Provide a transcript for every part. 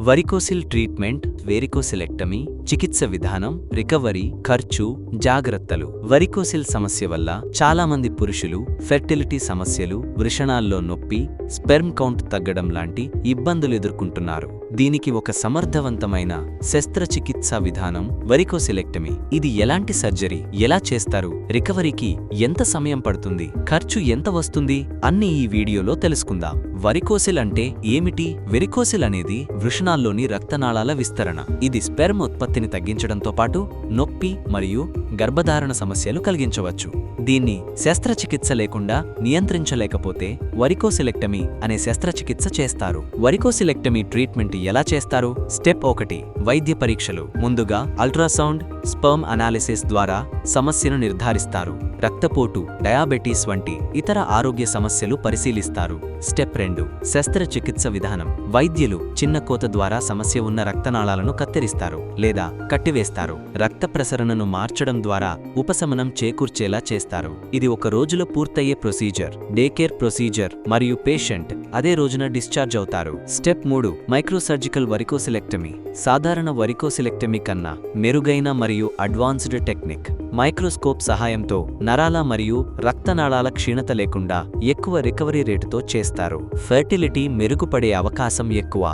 వరికోసిల్ treatment, వేరికోసిలెక్టమీ, చికిత్స విధానం, recovery, ఖర్చు, జాగ్రత్తలు. వరికోసిల్ సమస్య వల్ల చాలా మంది పురుషులు ఫెర్టిలిటీ సమస్యలు, వృషణాల్లో నొప్పి, స్పెర్మ్ కౌంట్ తగ్గడం లాంటి ఇబ్బందులు ఎదుర్కొంటున్నారు. దీనికి ఒక సమర్థవంతమైన శస్త్రచికిత్సా విధానం వరికోసిలెక్టమీ. ఇది ఎలాంటి సర్జరీ, ఎలా చేస్తారు, రికవరీకి ఎంత సమయం పడుతుంది, ఖర్చు ఎంత వస్తుంది అన్ని ఈ వీడియోలో తెలుసుకుందాం. వరికోసిల్ అంటే ఏమిటి? వెరికోసిల్ అనేది వృషణాల్లోని రక్తనాళాల విస్తరణ. ఇది స్పెర్మ్ ఉత్పత్తిని తగ్గించడంతో పాటు నొప్పి మరియు గర్భధారణ సమస్యలు కలిగించవచ్చు. దీన్ని శస్త్రచికిత్స లేకుండా నియంత్రించలేకపోతే వరికోసిలెక్టమీ అనే శస్త్రచికిత్స చేస్తారు. వరికోసిలెక్టమీ ట్రీట్మెంట్ ఎలా చేస్తారు? స్టెప్ 1, వైద్య పరీక్షలు. ముందుగా అల్ట్రాసౌండ్, స్పర్మ్ అనాలిసిస్ ద్వారా సమస్యను నిర్ధారిస్తారు. రక్తపోటు, డయాబెటీస్ వంటి ఇతర ఆరోగ్య సమస్యలు పరిశీలిస్తారు. స్టెప్ 2, శస్త్రచికిత్స విధానం. వైద్యులు చిన్న కోత ద్వారా సమస్య ఉన్న రక్తనాళాలను కత్తిరిస్తారు లేదా కట్టివేస్తారు. రక్త ప్రసరణను మార్చడం ద్వారా ఉపశమనం చేకూర్చేలా చేస్తారు. ఇది ఒక రోజులో పూర్తయ్యే ప్రొసీజర్, డే కేర్ ప్రొసీజర్, మరియు పేషెంట్ అదే రోజున డిశ్చార్జ్ అవుతారు. Step 3, microsurgical varicocelectomy. సాధారణ వరికోసిలెక్టమీ కన్నా మెరుగైన మరియు అడ్వాన్స్డ్ టెక్నిక్. మైక్రోస్కోప్ సహాయంతో నరాల మరియు రక్తనాళాల క్షీణత లేకుండా ఎక్కువ రికవరీ రేటుతో చేస్తారు. ఫెర్టిలిటీ మెరుగుపడే అవకాశం ఎక్కువ.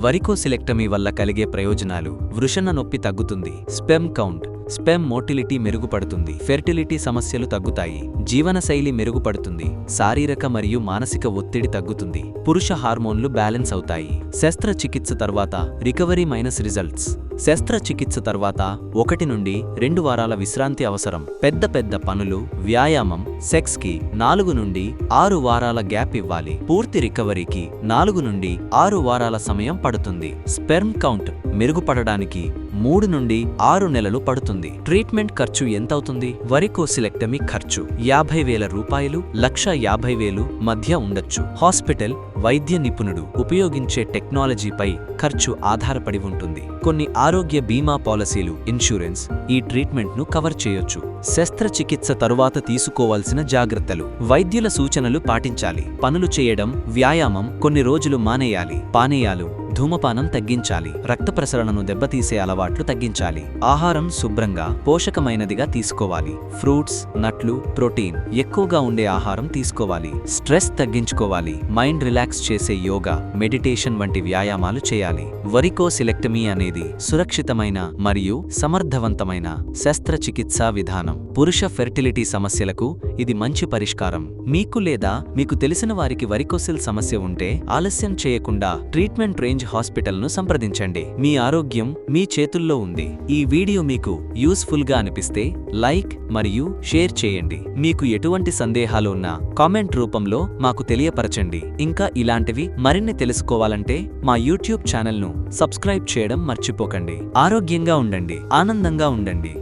వరికోసిలెక్టమీ వల్ల కలిగే ప్రయోజనాలు: వృషణ నొప్పి తగ్గుతుంది, స్పెర్మ్ కౌంట్, స్పెర్మ్ మోటిలిటీ మెరుగుపడుతుంది, ఫెర్టిలిటీ సమస్యలు తగ్గుతాయి, జీవనశైలి మెరుగుపడుతుంది, శారీరక మరియు మానసిక ఒత్తిడి తగ్గుతుంది, పురుష హార్మోన్లు బ్యాలెన్స్ అవుతాయి. శస్త్రచికిత్స తర్వాత రికవరీ మైనస్ రిజల్ట్స్. శస్త్రచికిత్స తర్వాత 1 నుండి 2 వారాల విశ్రాంతి అవసరం. పెద్ద పనులు, వ్యాయామం, సెక్స్కి 4 నుండి 6 వారాల గ్యాప్ ఇవ్వాలి. పూర్తి రికవరీకి 4 నుండి 6 వారాల సమయం పడుతుంది. స్పెర్మ్ కౌంట్ మెరుగుపడడానికి 3 నుండి 6 నెలలు పడుతుంది. ట్రీట్మెంట్ ఖర్చు ఎంతవుతుంది? వరికోసిలెక్టమీ ఖర్చు 50,000 రూపాయలు 1,50,000 మధ్య ఉండొచ్చు. హాస్పిటల్, వైద్య నిపుణుడు ఉపయోగించే టెక్నాలజీపై ఖర్చు ఆధారపడి ఉంటుంది. కొన్ని ఆరోగ్య బీమా పాలసీలు, ఇన్సూరెన్స్ ఈ ట్రీట్మెంట్ను కవర్ చేయొచ్చు. శస్త్రచికిత్స తరువాత తీసుకోవాల్సిన జాగ్రత్తలు. వైద్యుల సూచనలు పాటించాలి. పనులు చేయడం, వ్యాయామం కొన్ని రోజులు మానేయాలి. పానీయాలు, ధూమపానం తగ్గించాలి. రక్త ప్రసరణను దెబ్బతీసే అలవాట్లు తగ్గించాలి. ఆహారం శుభ్రంగా, పోషకమైనదిగా తీసుకోవాలి. ఫ్రూట్స్, నట్లు, ప్రోటీన్ ఎక్కువగా ఉండే ఆహారం తీసుకోవాలి. స్ట్రెస్ తగ్గించుకోవాలి. మైండ్ రిలాక్స్ చేసే యోగా, మెడిటేషన్ వంటి వ్యాయామాలు చేయాలి. వరికోసిలెక్టమీ అనేది సురక్షితమైన మరియు సమర్థవంతమైన శస్త్రచికిత్సా విధానం. పురుష ఫెర్టిలిటీ సమస్యలకు ఇది మంచి పరిష్కారం. మీకు లేదా మీకు తెలిసిన వారికి వరికోసిల్ సమస్య ఉంటే ఆలస్యం చేయకుండా ట్రీట్మెంట్ రేంజ్ హాస్పిటల్ను సంప్రదించండి. మీ ఆరోగ్యం మీ చేతుల్లో ఉంది. ఈ వీడియో మీకు యూస్ఫుల్ గా అనిపిస్తే లైక్ మరియు షేర్ చేయండి. మీకు ఎటువంటి సందేహాలు ఉన్నా కామెంట్ రూపంలో మాకు తెలియపరచండి. ఇంకా ఇలాంటివి మరిన్ని తెలుసుకోవాలంటే మా యూట్యూబ్ ఛానల్ను సబ్స్క్రైబ్ చేయడం మర్చిపోకండి. ఆరోగ్యంగా ఉండండి, ఆనందంగా ఉండండి.